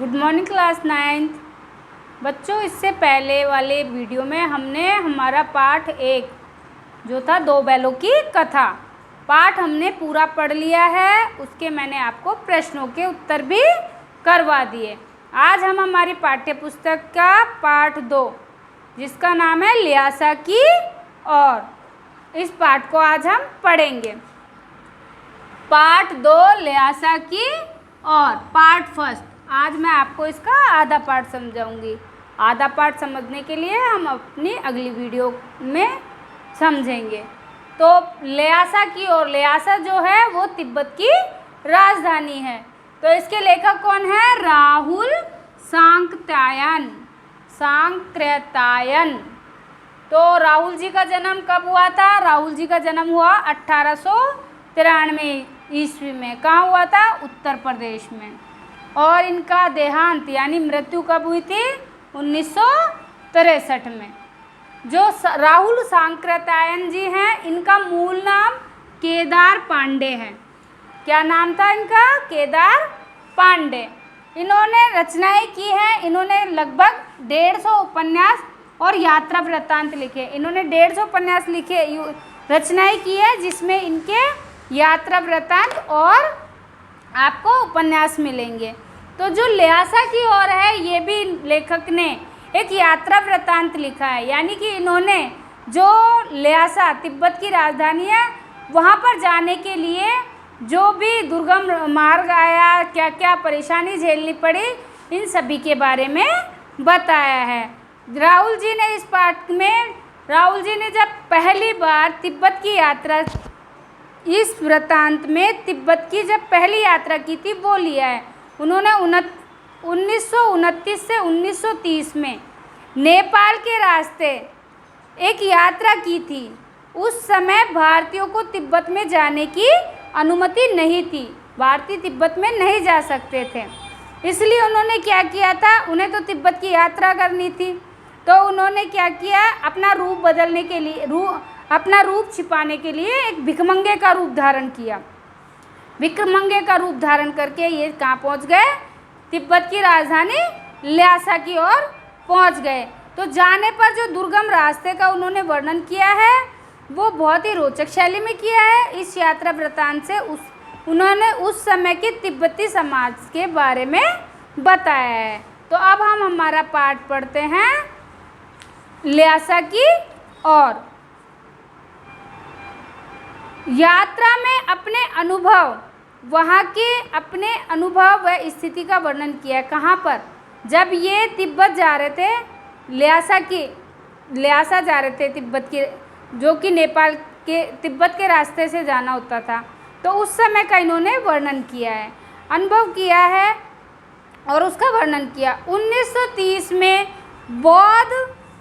Good morning class 9th। बच्चों, इससे पहले वाले वीडियो में हमने हमारा पाठ 1 जो था 2 बैलों की कथा पाठ हमने पूरा पढ़ लिया है। उसके मैंने आपको प्रश्नों के उत्तर भी करवा दिए। आज हम हमारी पाठ्य पुस्तक का पाठ 2 जिसका नाम है ल्यासा की और, इस पाठ को आज हम पढ़ेंगे। पाठ 2 ल्यासा की और पार्ट फर्स्ट। आज मैं आपको इसका आधा पाठ समझाऊंगी। आधा पाठ समझने के लिए हम अपनी अगली वीडियो में समझेंगे। तो ल्यासा की और, ल्यासा जो है वो तिब्बत की राजधानी है। तो इसके लेखक कौन है? राहुल सांकृत्यायन। सांकृत्यायन। तो राहुल जी का जन्म कब हुआ था? राहुल जी का जन्म हुआ 1893 ईस्वी में। कहाँ हुआ था? उत्तर प्रदेश में। और इनका देहांत यानी मृत्यु कब हुई थी? 1963 में। जो राहुल सांकृत्यायन जी हैं, इनका मूल नाम केदार पांडे है। क्या नाम था इनका? केदार पांडे। इन्होंने रचनाएं की हैं। इन्होंने लगभग 150 उपन्यास और यात्रा वृत्तांत लिखे। इन्होंने 150 उपन्यास लिखे, रचनाएं की है, जिसमें इनके यात्रा वृत्तांत और आपको उपन्यास मिलेंगे। तो जो ल्यासा की ओर है, ये भी लेखक ने एक यात्रा वृत्तांत लिखा है। यानी कि इन्होंने जो ल्यासा तिब्बत की राजधानी है, वहाँ पर जाने के लिए जो भी दुर्गम मार्ग आया, क्या क्या परेशानी झेलनी पड़ी, इन सभी के बारे में बताया है। राहुल जी ने इस पाठ में, राहुल जी ने जब पहली बार तिब्बत की यात्रा, इस वृत्तांत में तिब्बत की जब पहली यात्रा की थी वो लिया है। उन्होंने 1929 से 1930 में नेपाल के रास्ते एक यात्रा की थी। उस समय भारतीयों को तिब्बत में जाने की अनुमति नहीं थी। भारतीय तिब्बत में नहीं जा सकते थे। इसलिए उन्होंने क्या किया था? उन्हें तो तिब्बत की यात्रा करनी थी, तो उन्होंने क्या किया? अपना रूप बदलने के लिए, अपना रूप छिपाने के लिए एक भिखमंगे का रूप धारण किया। भिखमंगे का रूप धारण करके ये कहाँ पहुँच गए? तिब्बत की राजधानी ल्यासा की ओर पहुँच गए। तो जाने पर जो दुर्गम रास्ते का उन्होंने वर्णन किया है, वो बहुत ही रोचक शैली में किया है। इस यात्रा वृत्तांत से उन्होंने उस समय के तिब्बती समाज के बारे में बताया है। तो अब हम हमारा पाठ पढ़ते हैं ल्यासा की और। यात्रा में अपने अनुभव, वहाँ के अपने अनुभव व स्थिति का वर्णन किया। कहाँ पर? जब ये तिब्बत जा रहे थे, ल्यासा जा रहे थे तिब्बत के, जो कि नेपाल के तिब्बत के रास्ते से जाना होता था, तो उस समय का इन्होंने वर्णन किया है, अनुभव किया है और उसका वर्णन किया। 1930 में बौद्ध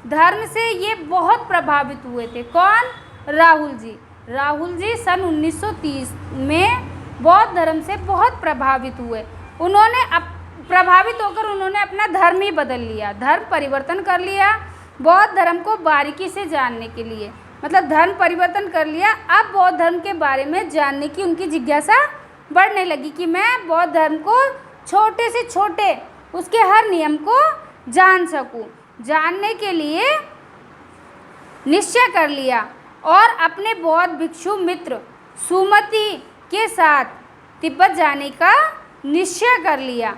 धर्म से ये बहुत प्रभावित हुए थे। कौन? राहुल जी। राहुल जी सन 1930 में बौद्ध धर्म से बहुत प्रभावित हुए। उन्होंने प्रभावित होकर उन्होंने अपना धर्म ही बदल लिया, धर्म परिवर्तन कर लिया, बौद्ध धर्म को बारीकी से जानने के लिए। मतलब धर्म परिवर्तन कर लिया। अब बौद्ध धर्म के बारे में जानने की उनकी जिज्ञासा बढ़ने लगी कि मैं बौद्ध धर्म को छोटे से छोटे उसके हर नियम को जान सकूं। जानने के लिए निश्चय कर लिया और अपने बौद्ध भिक्षु मित्र सुमति के साथ तिब्बत जाने का निश्चय कर लिया।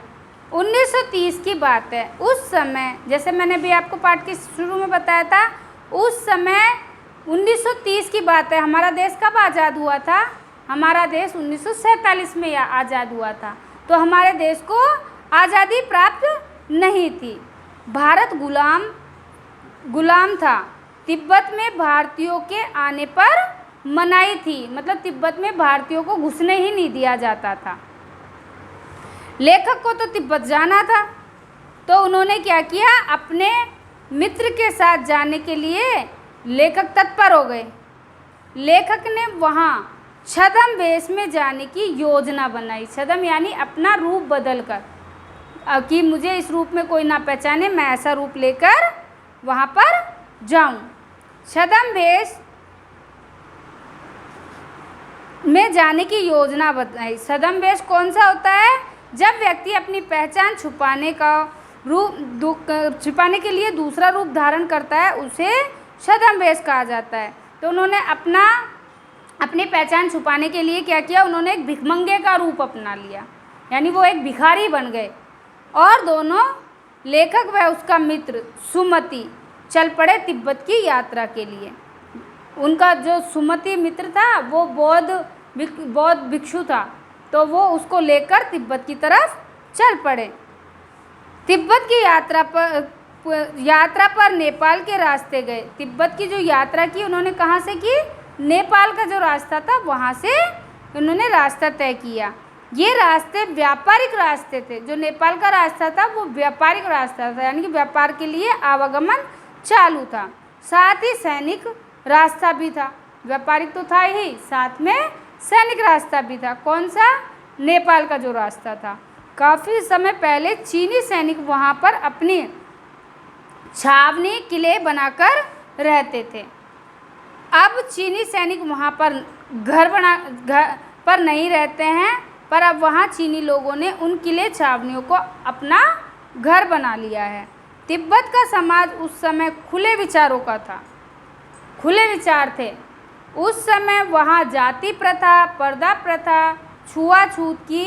1930 की बात है। उस समय, जैसे मैंने भी आपको पाठ के शुरू में बताया था, उस समय 1930 की बात है। हमारा देश कब आज़ाद हुआ था? हमारा देश 1947 में आज़ाद हुआ था। तो हमारे देश को आज़ादी प्राप्त नहीं थी। भारत गुलाम था। तिब्बत में भारतीयों के आने पर मनाही थी। मतलब तिब्बत में भारतीयों को घुसने ही नहीं दिया जाता था। लेखक को तो तिब्बत जाना था, तो उन्होंने क्या किया? अपने मित्र के साथ जाने के लिए लेखक तत्पर हो गए। लेखक ने वहाँ छद्म वेश में जाने की योजना बनाई। छद्म यानी अपना रूप बदल कर, कि मुझे इस रूप में कोई ना पहचाने, मैं ऐसा रूप लेकर वहाँ पर जाऊँ। छद्म वेश में जाने की योजना बताई। छद्म वेश कौन सा होता है? जब व्यक्ति अपनी पहचान छुपाने के लिए दूसरा रूप धारण करता है उसे छद्मवेश कहा जाता है। तो उन्होंने अपनी पहचान छुपाने के लिए क्या किया, उन्होंने एक भिखमंगे का रूप अपना लिया, यानी वो एक भिखारी बन गए। और दोनों लेखक व उसका मित्र सुमति चल पड़े तिब्बत की यात्रा के लिए। उनका जो सुमति मित्र था वो बौद्ध भिक्षु था, तो वो उसको लेकर तिब्बत की तरफ चल पड़े। तिब्बत की यात्रा पर नेपाल के रास्ते गए। तिब्बत की जो यात्रा की उन्होंने कहाँ से की, नेपाल का जो रास्ता था वहाँ से उन्होंने रास्ता तय किया। ये रास्ते व्यापारिक रास्ते थे। जो नेपाल का रास्ता था वो व्यापारिक रास्ता था, यानी कि व्यापार के लिए आवागमन चालू था। साथ ही सैनिक रास्ता भी था, व्यापारिक तो था ही, साथ में सैनिक रास्ता भी था। कौन सा, नेपाल का जो रास्ता था। काफ़ी समय पहले चीनी सैनिक वहाँ पर अपनी छावनी किले बनाकर रहते थे। अब चीनी सैनिक वहाँ पर घर पर नहीं रहते हैं, पर अब वहाँ चीनी लोगों ने उन किले छावनियों को अपना घर बना लिया है। तिब्बत का समाज उस समय खुले विचारों का था, खुले विचार थे। उस समय वहाँ जाति प्रथा, पर्दा प्रथा, छुआछूत की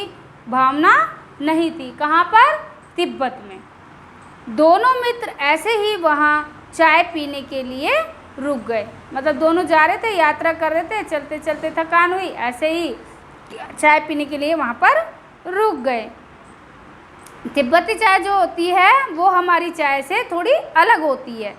भावना नहीं थी। कहाँ पर, तिब्बत में। दोनों मित्र ऐसे ही वहाँ चाय पीने के लिए रुक गए। मतलब दोनों जा रहे थे, यात्रा कर रहे थे, चलते चलते थकान हुई, ऐसे ही चाय पीने के लिए वहाँ पर रुक गए। तिब्बती चाय जो होती है वो हमारी चाय से थोड़ी अलग होती है।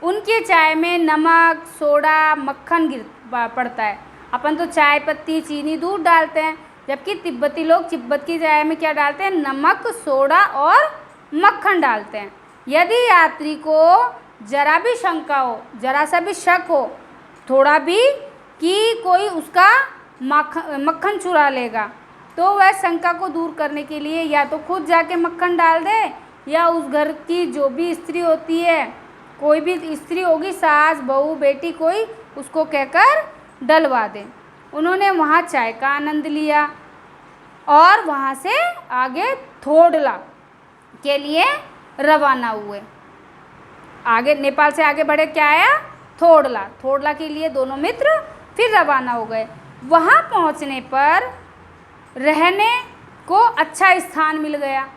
उनकी चाय में नमक, सोडा, मक्खन पड़ता है। अपन तो चाय पत्ती, चीनी, दूध डालते हैं, जबकि तिब्बती लोग तिब्बत की चाय में क्या डालते हैं, नमक, सोडा और मक्खन डालते हैं। यदि यात्री को जरा भी शंका हो, जरा सा भी शक हो थोड़ा भी कि कोई उसका मक्खन चुरा लेगा, तो वह शंका को दूर करने के लिए या तो खुद जाके मक्खन डाल दे, या उस घर की जो भी स्त्री होती है, कोई भी स्त्री होगी, सास, बहू, बेटी, कोई, उसको कहकर डलवा दे। उन्होंने वहाँ चाय का आनंद लिया और वहाँ से आगे थोडला के लिए रवाना हुए। आगे नेपाल से आगे बढ़े, क्या आया, थोडला के लिए दोनों मित्र फिर रवाना हो गए। वहाँ पहुँचने पर रहने को अच्छा स्थान मिल गया।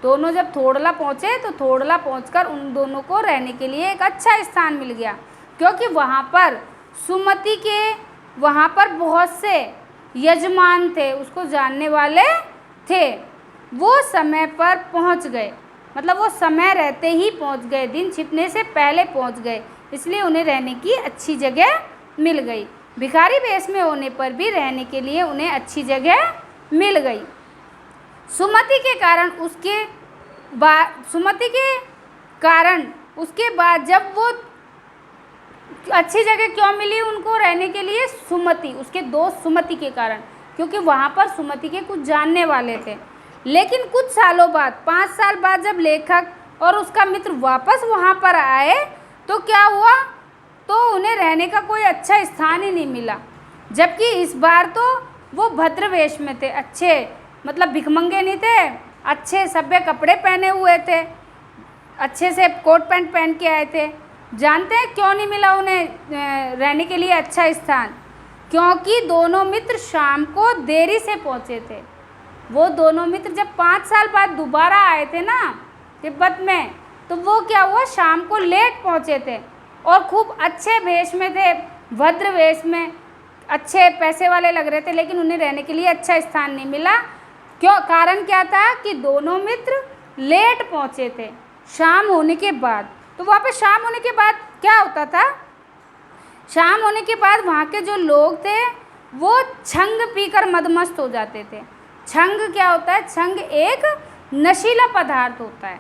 दोनों जब थोडला पहुँचे तो थोडला पहुँचकर उन दोनों को रहने के लिए एक अच्छा स्थान मिल गया, क्योंकि वहाँ पर सुमति के वहाँ पर बहुत से यजमान थे, उसको जानने वाले थे। वो समय पर पहुँच गए, मतलब वो समय रहते ही पहुँच गए, दिन छिपने से पहले पहुँच गए, इसलिए उन्हें रहने की अच्छी जगह मिल गई। भिखारी वेश में होने पर भी रहने के लिए उन्हें अच्छी जगह मिल गई। सुमति के कारण उसके बाद जब वो अच्छी जगह क्यों मिली उनको रहने के लिए, सुमति, उसके दोस्त सुमति के कारण, क्योंकि वहाँ पर सुमति के कुछ जानने वाले थे। लेकिन कुछ सालों बाद, 5 साल बाद, जब लेखक और उसका मित्र वापस वहाँ पर आए तो क्या हुआ, तो उन्हें रहने का कोई अच्छा स्थान ही नहीं मिला। जबकि इस बार तो वो भद्र वेश में थे, अच्छे, मतलब भिखमंगे नहीं थे, अच्छे सभ्य कपड़े पहने हुए थे, अच्छे से कोट पैंट पहन के आए थे। जानते हैं क्यों नहीं मिला उन्हें रहने के लिए अच्छा स्थान? क्योंकि दोनों मित्र शाम को देरी से पहुँचे थे। वो दोनों मित्र जब 5 साल बाद दोबारा आए थे ना तिब्बत में, तो वो क्या हुआ, शाम को लेट पहुँचे थे और खूब अच्छे वेश में थे, भद्र वेश में, अच्छे पैसे वाले लग रहे थे, लेकिन उन्हें रहने के लिए अच्छा स्थान नहीं मिला। क्यों? कारण क्या था कि दोनों मित्र लेट पहुँचे थे शाम होने के बाद। तो वहाँ पे शाम होने के बाद क्या होता था, शाम होने के बाद वहाँ के जो लोग थे वो छंग पीकर मदमस्त हो जाते थे। छंग क्या होता है? छंग एक नशीला पदार्थ होता है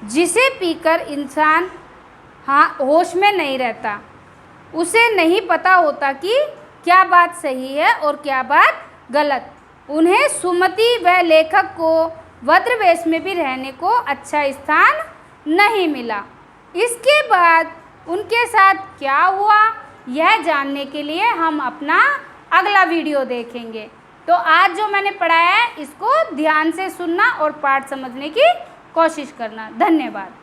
जिसे पीकर इंसान होश में नहीं रहता, उसे नहीं पता होता कि क्या बात सही है और क्या बात गलत। उन्हें सुमति व लेखक को भद्र वेश में भी रहने को अच्छा स्थान नहीं मिला। इसके बाद उनके साथ क्या हुआ, यह जानने के लिए हम अपना अगला वीडियो देखेंगे। तो आज जो मैंने पढ़ाया है इसको ध्यान से सुनना और पाठ समझने की कोशिश करना। धन्यवाद।